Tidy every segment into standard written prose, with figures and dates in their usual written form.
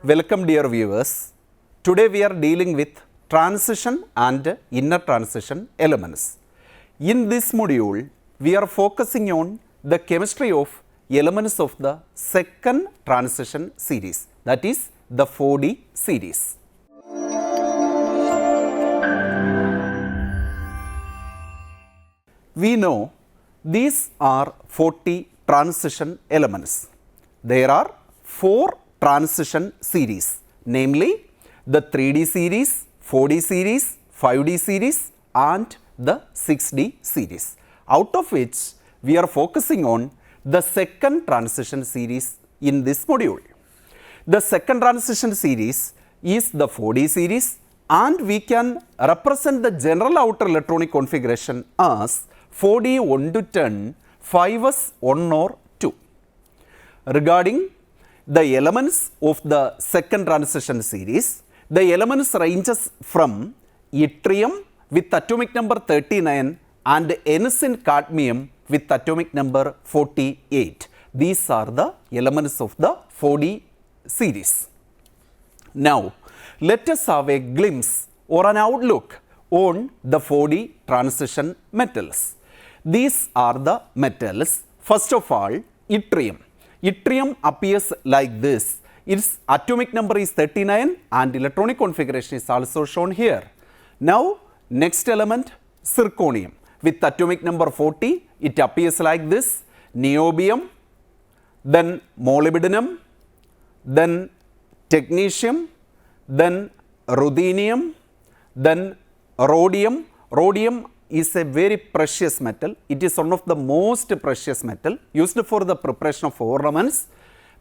Welcome dear viewers. Today we are dealing with transition and inner transition elements. In this module, we are focusing on the chemistry of elements of the second transition series, that is the 4D series. We know these are 40 transition elements. There are 4 transition series, namely the 3D series, 4D series, 5D series and the 6D series, out of which we are focusing on the second transition series in this module. The second transition series is the 4D series and we can represent the general outer electronic configuration as 4D 1 to 10, 5s 1 or 2. Regarding the elements of the second transition series, the elements ranges from yttrium with atomic number 39 and ensign cadmium with atomic number 48. These are the elements of the 4D series. Now, let us have a glimpse or an outlook on the 4D transition metals. These are the metals. First of all, yttrium. Yttrium appears like this. Its atomic number is 39 and electronic configuration is also shown here. Now, next element, zirconium. With atomic number 40, it appears like this. Niobium, then molybdenum, then technetium, then ruthenium, then rhodium. Rhodium is a very precious metal. It is one of the most precious metal used for the preparation of ornaments.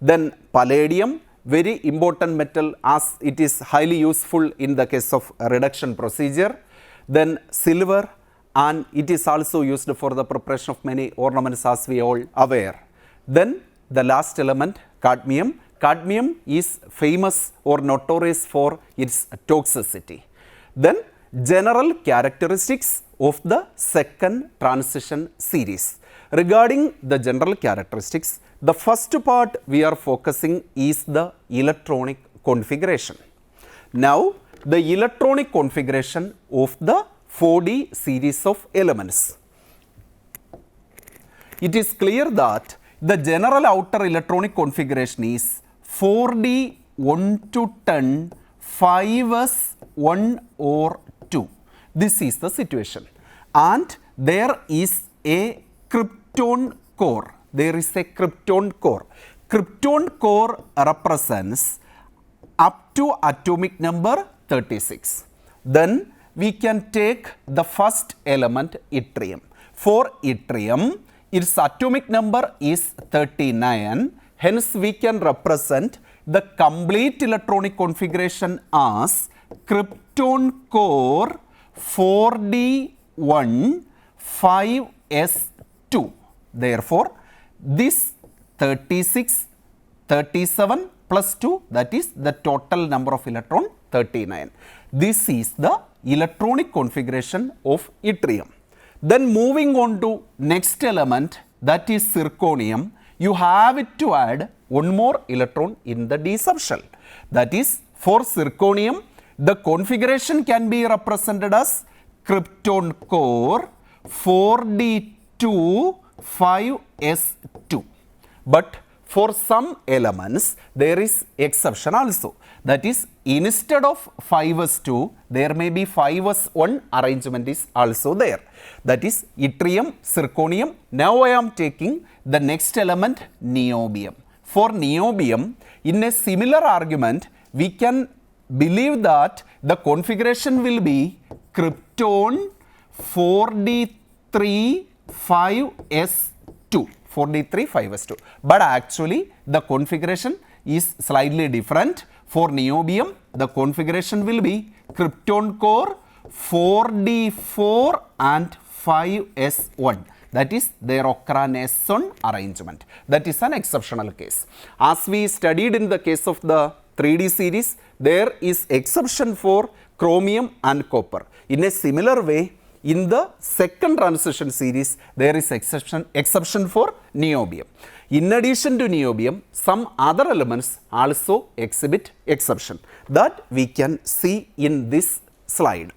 Then palladium, very important metal as it is highly useful in the case of reduction procedure. Then silver, and it is also used for the preparation of many ornaments as we all aware. Then the last element, cadmium. Cadmium is famous or notorious for its toxicity. Then general characteristics of the second transition series. Regarding the general characteristics, the first part we are focusing is the electronic configuration. Now, the electronic configuration of the 4D series of elements. It is clear that the general outer electronic configuration is 4D 1 to 10, 5s 1 or 2. This is the situation. And there is a krypton core. There is a krypton core. Krypton core represents up to atomic number 36. Then we can take the first element, yttrium. For yttrium, its atomic number is 39. Hence, we can represent the complete electronic configuration as krypton core 4D1, 5s2. Therefore, this 36, 37 plus 2, that is the total number of electron 39. This is the electronic configuration of yttrium. Then moving on to next element, that is zirconium, you have to add one more electron in the d subshell. That is, for zirconium, the configuration can be represented as krypton core 4D2, 5s2. But for some elements, there is exception also. That is, instead of 5s2, there may be 5s1 arrangement is also there. That is yttrium, zirconium. Now I am taking the next element, niobium. For niobium, in a similar argument, we can believe that the configuration will be krypton 4D3, 5s2. 4D3, 5s2. But actually, the configuration is slightly different. For niobium, the configuration will be krypton core 4D4 and 5s1. That is, their occur an S1 arrangement. That is an exceptional case. As we studied in the case of the 3D series, there is exception for chromium and copper. In a similar way, in the second transition series, there is exception for niobium. In addition to niobium, some other elements also exhibit exception that we can see in this slide.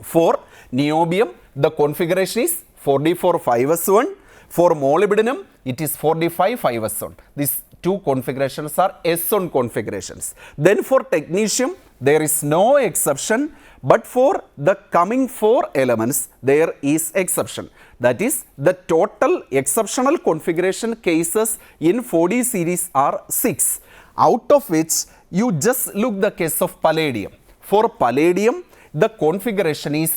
For niobium, the configuration is 44-5s1. For molybdenum, it is 45-5s1. These two configurations are S1 configurations. Then for technetium, there is no exception, but for the coming 4 elements, there is exception. That is, the total exceptional configuration cases in 4D series are 6, out of which you just look the case of palladium. For palladium, the configuration is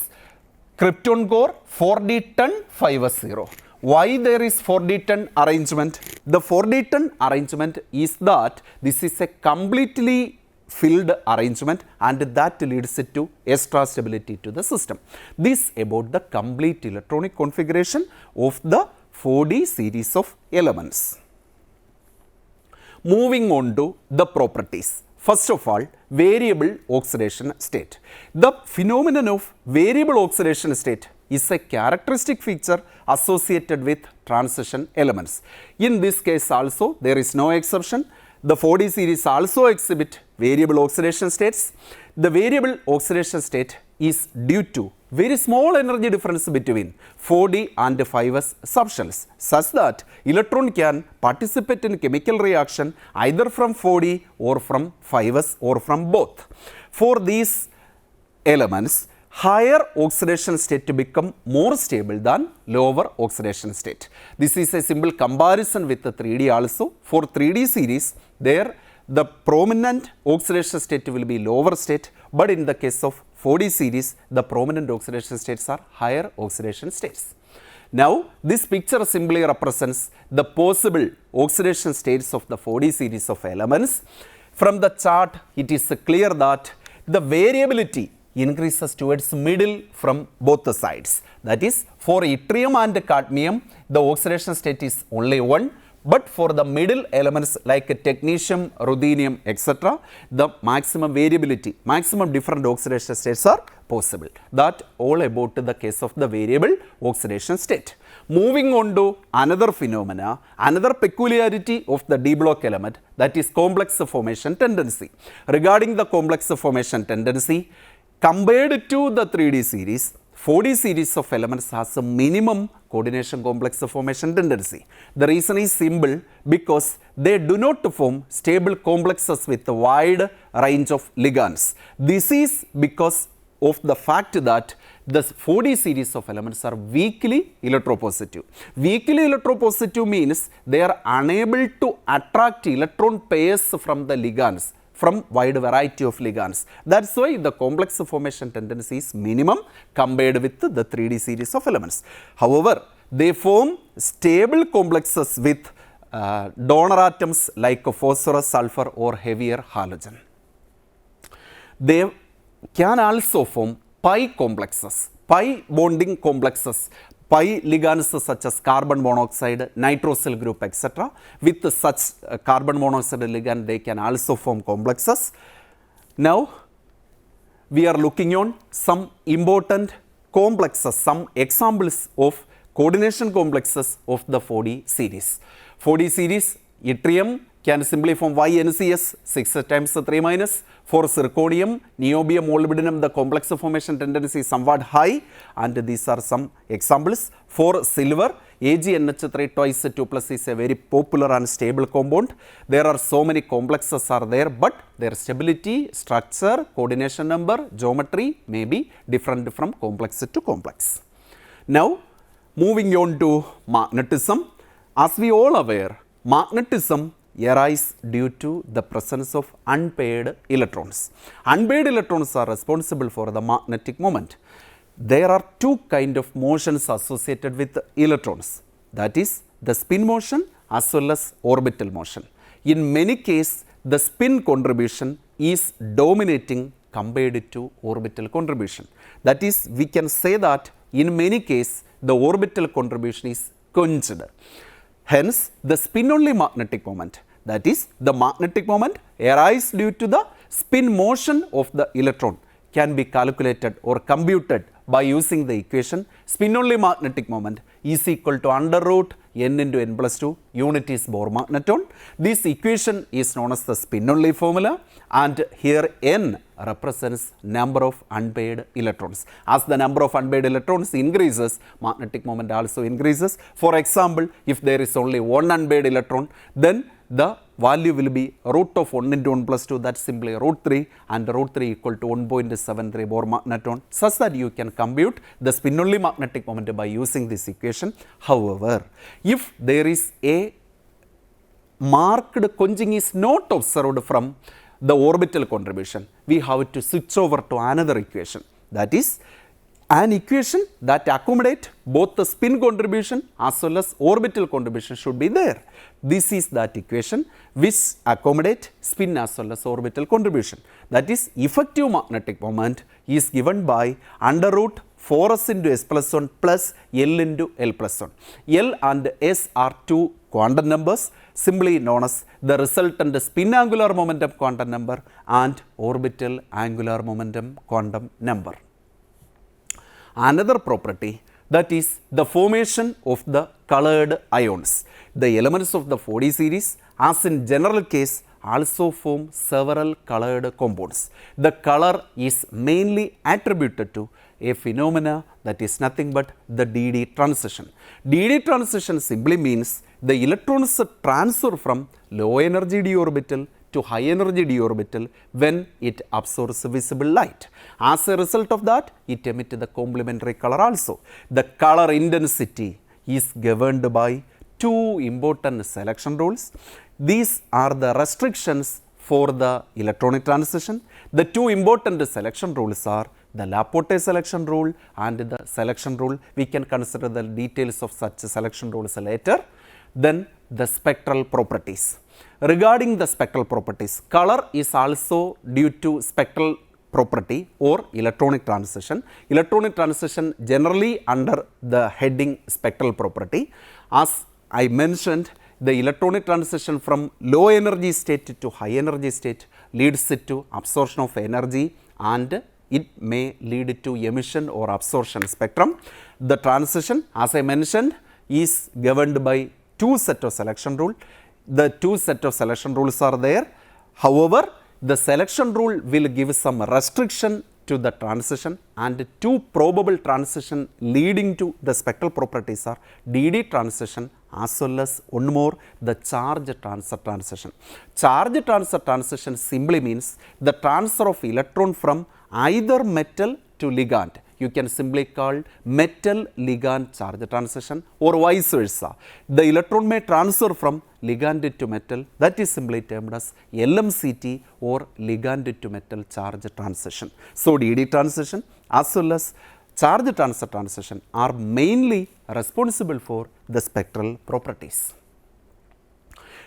krypton core 4D10 5s0. Why there is 4D10 arrangement? The 4D10 arrangement is that this is a completely filled arrangement and that leads it to extra stability to the system. This about the complete electronic configuration of the 4D series of elements. Moving on to the properties. First of all, variable oxidation state. The phenomenon of variable oxidation state is a characteristic feature associated with transition elements. In this case also, there is no exception. The 4D series also exhibit variable oxidation states. The variable oxidation state is due to very small energy difference between 4D and 5s subshells, such that electron can participate in chemical reaction either from 4D or from 5s or from both. For these elements, higher oxidation state become more stable than lower oxidation state. This is a simple comparison with the 3D also. For 3D series, there the prominent oxidation state will be lower state, but in the case of 4D series, the prominent oxidation states are higher oxidation states. Now, this picture simply represents the possible oxidation states of the 4D series of elements. From the chart, it is clear that the variability increases towards middle from both the sides. That is, for yttrium and cadmium, the oxidation state is only 1. But for the middle elements like technetium, ruthenium, etc., the maximum variability, maximum different oxidation states are possible. That all about the case of the variable oxidation state. Moving on to another phenomena, another peculiarity of the D block element, that is complex formation tendency. Regarding the complex formation tendency, compared to the 3D series, 4D series of elements has a minimum coordination complex formation tendency. The reason is simple, because they do not form stable complexes with a wide range of ligands. This is because of the fact that the 4D series of elements are weakly electropositive. Weakly electropositive means they are unable to attract electron pairs from the ligands, from wide variety of ligands. That's why the complex formation tendency is minimum compared with the 3D series of elements. However, they form stable complexes with donor atoms like phosphorus, sulfur or heavier halogen. They can also form pi complexes, pi bonding complexes, pi ligands such as carbon monoxide, nitrosyl group, etc. With such carbon monoxide ligand, they can also form complexes. Now, we are looking on some important complexes, some examples of coordination complexes of the 4D series. 4D series, yttrium can simply form YNCS 6 times 3 minus. For zirconium, niobium, molybdenum, the complex formation tendency is somewhat high, and these are some examples. For silver, AgNH3 twice 2 plus is a very popular and stable compound. There are so many complexes are there, but their stability, structure, coordination number, geometry may be different from complex to complex. Now, moving on to magnetism. As we all aware, magnetism arise due to the presence of unpaired electrons. Unpaired electrons are responsible for the magnetic moment. There are two kinds of motions associated with electrons, that is the spin motion as well as orbital motion. In many cases, the spin contribution is dominating compared to orbital contribution. That is, we can say that in many cases, the orbital contribution is quenched. Hence, the spin-only magnetic moment, that is, the magnetic moment arises due to the spin motion of the electron, can be calculated or computed by using the equation spin-only magnetic moment is equal to under root n into n plus 2 unit is Bohr magneton. This equation is known as the spin-only formula, and here n represents number of unpaired electrons. As the number of unpaired electrons increases, magnetic moment also increases. For example, if there is only one unpaired electron, then the value will be root of 1 into 1 plus 2, that's simply root 3, and root 3 equal to 1.73 Bohr magneton, such that you can compute the spin-only magnetic moment by using this equation. However, if there is a marked quenching is not observed from the orbital contribution, we have to switch over to another equation, that is an equation that accommodate both the spin contribution as well as orbital contribution should be there. This is that equation which accommodate spin as well as orbital contribution. That is, effective magnetic moment is given by under root 4s into s plus 1 plus L into L plus 1. L and s are two quantum numbers, simply known as the resultant spin angular momentum quantum number and orbital angular momentum quantum number. Another property, that is the formation of the colored ions. The elements of the 4D series, as in general case, also form several colored compounds. The color is mainly attributed to a phenomena that is nothing but the DD transition. DD transition simply means the electrons transfer from low energy d orbital to high energy d orbital when it absorbs visible light. As a result of that, it emits the complementary color also. The color intensity is governed by two important selection rules. These are the restrictions for the electronic transition. The two important selection rules are the Laporte selection rule and the selection rule. We can consider the details of such selection rules later. Then the spectral properties. Regarding the spectral properties, color is also due to spectral property or electronic transition. Electronic transition generally under the heading spectral property. As I mentioned, the electronic transition from low energy state to high energy state leads to absorption of energy, and it may lead to emission or absorption spectrum. The transition, as I mentioned, is governed by two set of selection rule. The two set of selection rules are there. However, the selection rule will give some restriction to the transition, and two probable transition leading to the spectral properties are DD transition as well as one more, the charge transfer transition. Charge transfer transition simply means the transfer of electron from either metal to ligand. You can simply call metal ligand charge transition, or vice versa. The electron may transfer from ligand to metal, that is simply termed as LMCT, or ligand to metal charge transition. So DD transition as well as charge transfer transition are mainly responsible for the spectral properties.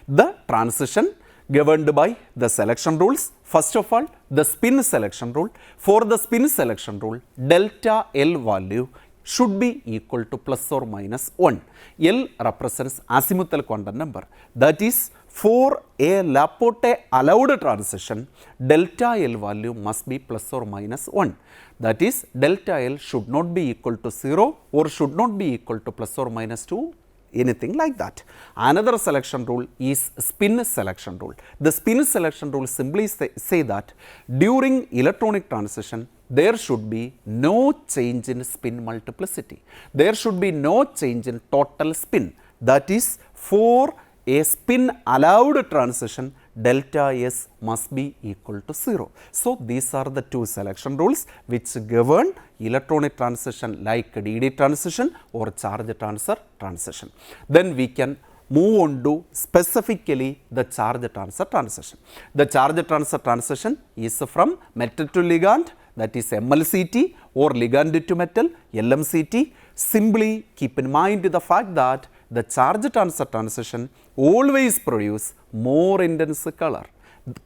The transition governed by the selection rules. First of all, the spin selection rule. For the spin selection rule, delta L value should be equal to plus or minus 1. L represents azimuthal quantum number. That is, for a Laporte allowed transition, delta L value must be plus or minus 1. That is, delta L should not be equal to 0 or should not be equal to plus or minus 2. Anything like that. Another selection rule is spin selection rule. The spin selection rule simply say that during electronic transition, there should be no change in spin multiplicity. There should be no change in total spin. That is, for a spin allowed transition, delta S must be equal to 0. So these are the two selection rules which govern electronic transition like DD transition or charge transfer transition. Then we can move on to specifically the charge transfer transition. The charge transfer transition is from metal to ligand, that is MLCT, or ligand to metal, LMCT. Simply keep in mind the fact that the charge transfer transition always produce more intense color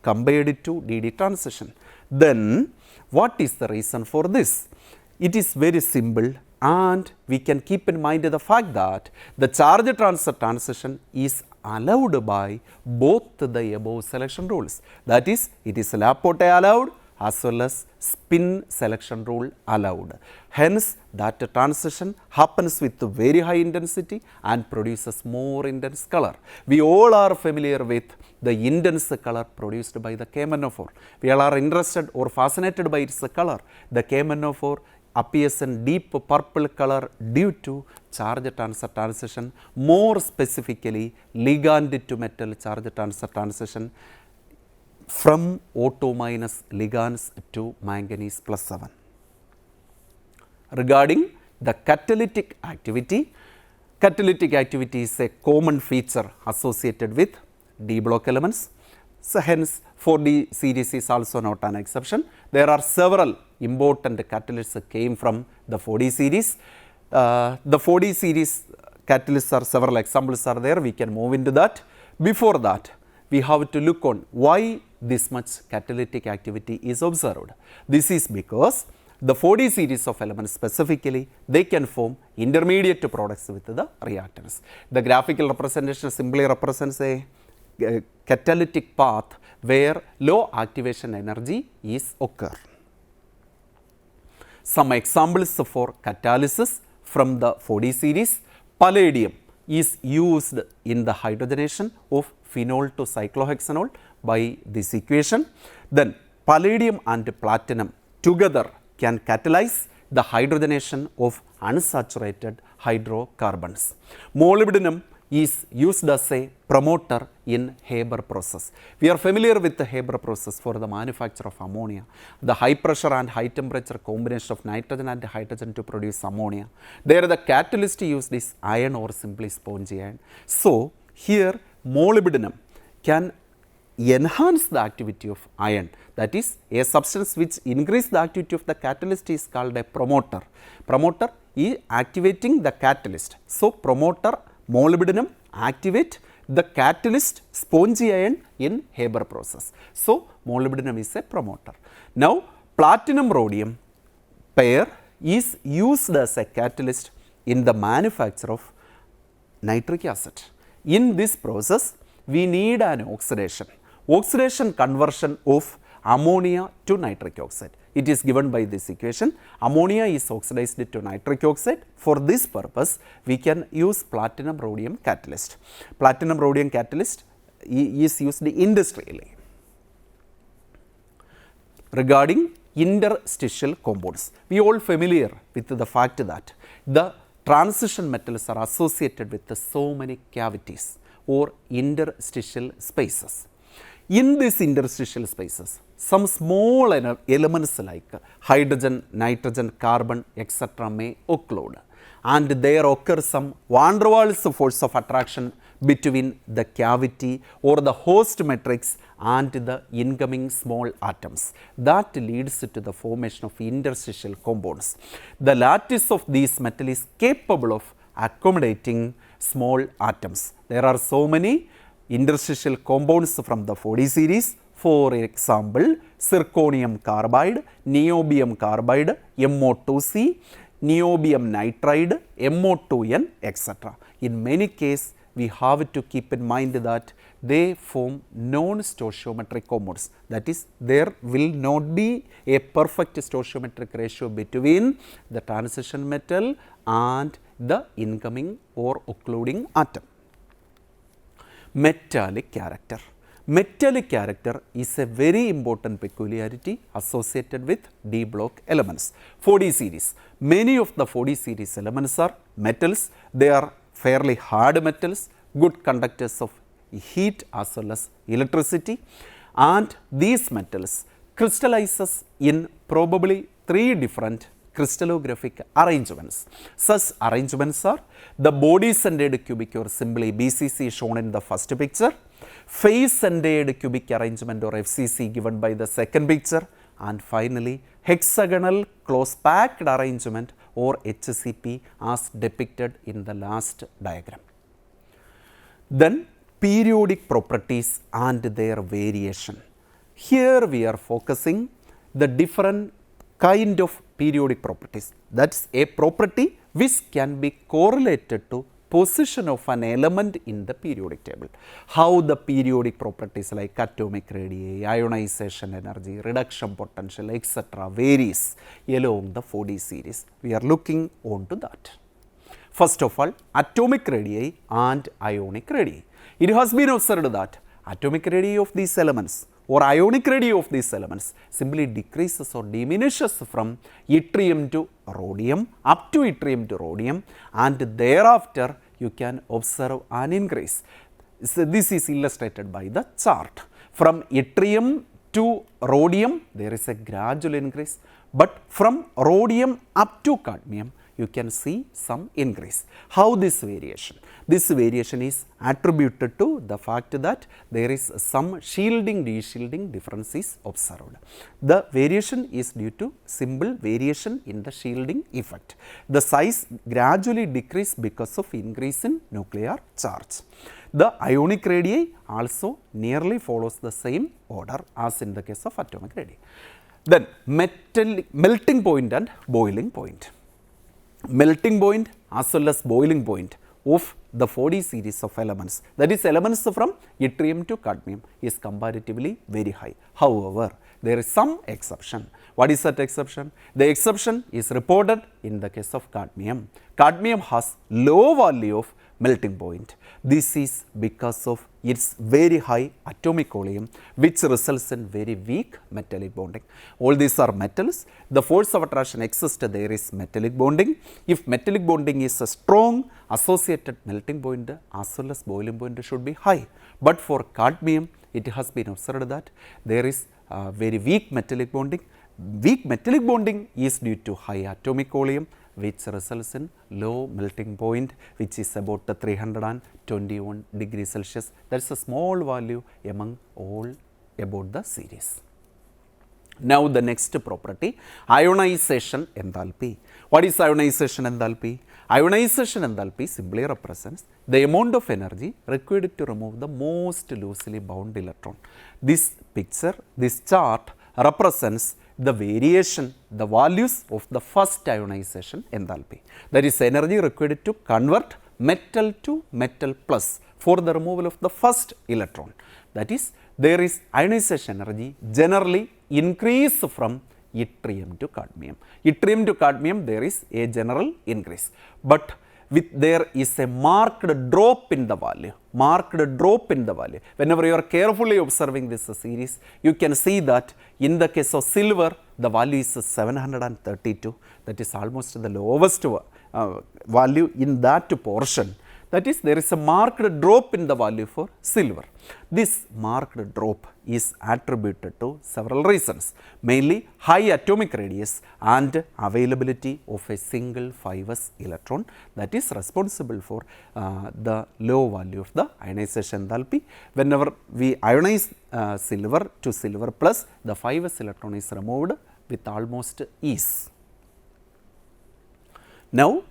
compared to DD transition. Then what is the reason for this? It is very simple, and we can keep in mind the fact that the charge transfer transition is allowed by both the above selection rules. That is, it is Laporte allowed as well as spin selection rule allowed. Hence, that transition happens with very high intensity and produces more intense color. We all are familiar with the intense color produced by the KMnO4. We all are interested or fascinated by its color. The KMnO4 appears in deep purple color due to charge transfer transition, more specifically ligand to metal charge transfer transition from O2 minus ligands to manganese plus 7. Regarding the catalytic activity is a common feature associated with D block elements. So, hence 4D series is also not an exception. There are several important catalysts came from the 4D series. The 4D series catalysts are several examples are there. We can move into that. Before that, we have to look on why this much catalytic activity is observed. This is because the 4D series of elements specifically, they can form intermediate products with the reactants. The graphical representation simply represents a catalytic path where low activation energy is occur. Some examples for catalysis from the 4D series: palladium is used in the hydrogenation of phenol to cyclohexanol by this equation. Then palladium and platinum together can catalyze the hydrogenation of unsaturated hydrocarbons. Molybdenum is used as a promoter in Haber process. We are familiar with the Haber process for the manufacture of ammonia, the high pressure and high temperature combination of nitrogen and hydrogen to produce ammonia. There the catalyst used is iron or simply spongy iron. So, here molybdenum can enhance the activity of iron, that is a substance which increase the activity of the catalyst is called a promoter. Promoter is activating the catalyst. So, promoter molybdenum activate the catalyst spongy iron in Haber process. So, molybdenum is a promoter. Now, platinum rhodium pair is used as a catalyst in the manufacture of nitric acid. In this process, we need an oxidation conversion of ammonia to nitric oxide. It is given by this equation. Ammonia is oxidized to nitric oxide. For this purpose, we can use platinum rhodium catalyst. Platinum rhodium catalyst is used industrially. Regarding interstitial compounds, we all familiar with the fact that the transition metals are associated with so many cavities or interstitial spaces. In these interstitial spaces, some small elements like hydrogen, nitrogen, carbon, etc. may occlude, and there occur some van der Waals force of attraction between the cavity or the host matrix and the incoming small atoms. That leads to the formation of interstitial compounds. The lattice of these metal is capable of accommodating small atoms. There are so many interstitial compounds from the 4D series. For example, zirconium carbide, niobium carbide, MO2C, niobium nitride, MO2N, etc. In many cases, we have to keep in mind that they form non-stoichiometric compounds. That is, there will not be a perfect stoichiometric ratio between the transition metal and the incoming or occluding atom. Metallic character. Metallic character is a very important peculiarity associated with D block elements. 4D series. Many of the 4D series elements are metals. They are fairly hard metals, good conductors of heat as well as electricity, and these metals crystallizes in probably 3 different crystallographic arrangements. Such arrangements are the body-centered cubic or simply BCC shown in the first picture, face-centered cubic arrangement or FCC given by the second picture, and finally hexagonal close-packed arrangement or HCP as depicted in the last diagram. Then periodic properties and their variation. Here we are focusing the different kind of periodic properties. That is a property which can be correlated to position of an element in the periodic table. How the periodic properties like atomic radii, ionization energy, reduction potential, etc. varies along the 4D series. We are looking on to that. First of all, atomic radii and ionic radii. It has been observed that atomic radii of these elements or ionic radii of these elements simply decreases or diminishes from yttrium to rhodium up to yttrium to rhodium, and thereafter you can observe an increase. So this is illustrated by the chart. From yttrium to rhodium there is a gradual increase, but from rhodium up to cadmium you can see some increase. How this variation? This variation is attributed to the fact that there is some shielding de-shielding difference is observed. The variation is due to simple variation in the shielding effect. The size gradually decrease because of increase in nuclear charge. The ionic radii also nearly follows the same order as in the case of atomic radii. Then melting point and boiling point. Melting point as well as boiling point of the 4D series of elements, that is elements from yttrium to cadmium, is comparatively very high. However, there is some exception. What is that exception? The exception is reported in the case of cadmium. Cadmium has low value of melting point. This is because of its very high atomic volume, which results in very weak metallic bonding. All these are metals. The force of attraction exists, there is metallic bonding. If metallic bonding is a strong, associated melting point as well as boiling point should be high. But for cadmium, it has been observed that there is very weak metallic bonding. Weak metallic bonding is due to high atomic volume, which results in low melting point, which is about 321 degrees Celsius. That is a small value among all about the series. Now the next property, ionization enthalpy. What is ionization enthalpy? Ionization enthalpy simply represents the amount of energy required to remove the most loosely bound electron. This picture, this chart represents the variation, the values of the first ionization enthalpy. That is energy required to convert metal to metal plus for the removal of the first electron. That is, there is ionization energy generally increase from yttrium to cadmium. Yttrium to cadmium there is a general increase, but there is a marked drop in the value. Whenever you are carefully observing this series, you can see that in the case of silver, the value is 732. That is almost the lowest value in that portion. That is, there is a marked drop in the value for silver. This marked drop is attributed to several reasons, mainly high atomic radius and availability of a single 5s electron, that is responsible for the low value of the ionization enthalpy. Whenever we ionize silver to silver plus, the 5s electron is removed with almost ease. Now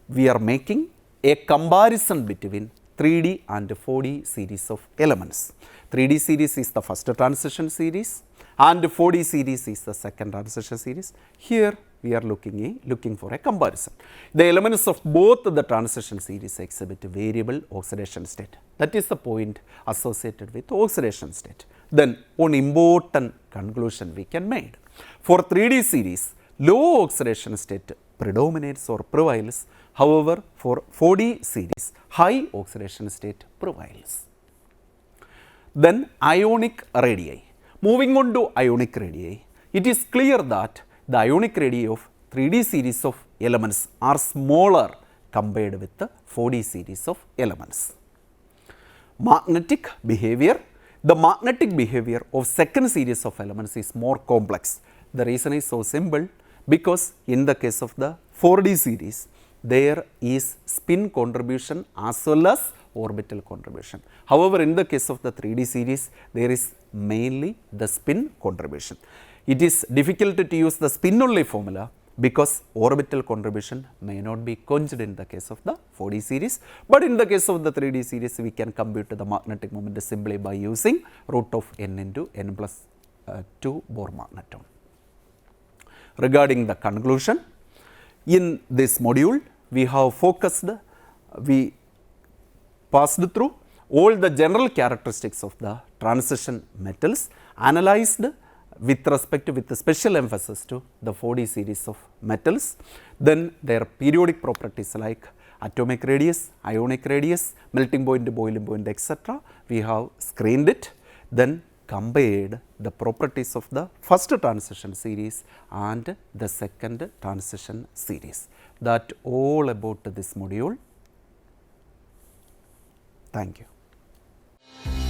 we are making a comparison between 3D and 4D series of elements. 3D series is the first transition series and 4D series is the second transition series. Here we are looking for a comparison. The elements of both the transition series exhibit variable oxidation state. That is the point associated with oxidation state. Then one important conclusion we can make. For 3D series, low oxidation state predominates or prevails. However, for 4D series, high oxidation state prevails. Then ionic radii. Moving on to ionic radii, it is clear that the ionic radii of 3D series of elements are smaller compared with the 4D series of elements. Magnetic behavior. The magnetic behavior of second series of elements is more complex. The reason is so simple, because in the case of the 4D series, there is spin contribution as well as orbital contribution. However, in the case of the 3D series, there is mainly the spin contribution. It is difficult to use the spin only formula because orbital contribution may not be conjugate in the case of the 4D series, but in the case of the 3D series, we can compute the magnetic moment simply by using root of n into n plus 2 Bohr magneton. Regarding the conclusion, in this module, we have focused, we passed through all the general characteristics of the transition metals, analyzed with respect with the special emphasis to the 4D series of metals, then their periodic properties like atomic radius, ionic radius, melting point, boiling point, etc. we have screened it, then compared the properties of the first transition series and the second transition series. That all about this module. Thank you.